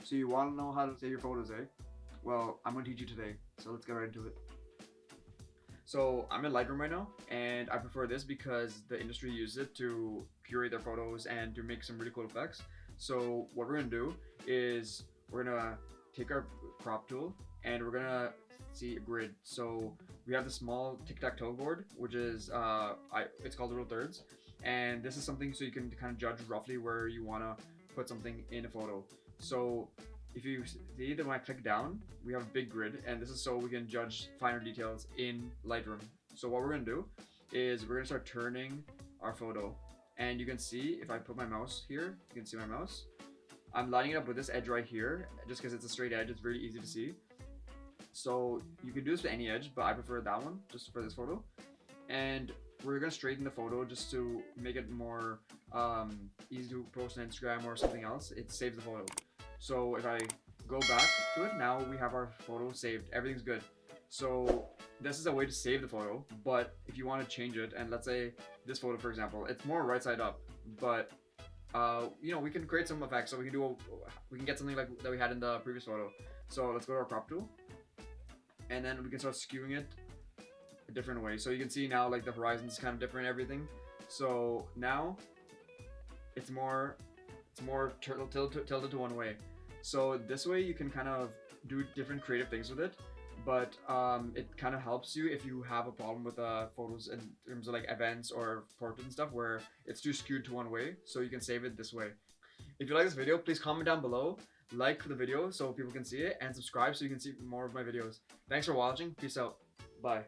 So you want to know how to save your photos, eh? Well, I'm going to teach you today, so let's get right into it. So I'm in Lightroom right now, and I prefer this because the industry uses it to curate their photos and to make some really cool effects. So what we're going to do is we're going to take our crop tool and we're going to see a grid. So we have the small tic-tac-toe board, which is, it's called rule thirds. And this is something so you can kind of judge roughly where you want to put something in a photo. So if you see that when I click down, we have a big grid, and this is so we can judge finer details in Lightroom. So what we're gonna do is we're gonna start turning our photo, and you can see if I put my mouse here, you can see my mouse. I'm lining it up with this edge right here, just because it's a straight edge, it's very easy to see. So you can do this with any edge, but I prefer that one just for this photo. And we're gonna straighten the photo just to make it more easy to post on Instagram or something else. It saves the photo. So if I go back to it, now we have our photo saved. Everything's good. So this is a way to save the photo, but if you want to change it, and let's say this photo, for example, it's more right side up, but you know, we can create some effects. So we can get something like that we had in the previous photo. So let's go to our crop tool, and then we can start skewing it a different way. So you can see now like the horizon is kind of different, everything. So now it's more tilted to one way. So this way you can kind of do different creative things with it, but it kind of helps you if you have a problem with photos in terms of like events or portraits and stuff where it's too skewed to one way, so you can save it this way. If you like this video, please comment down below, like the video so people can see it, and subscribe so you can see more of my videos. Thanks for watching. Peace out. Bye.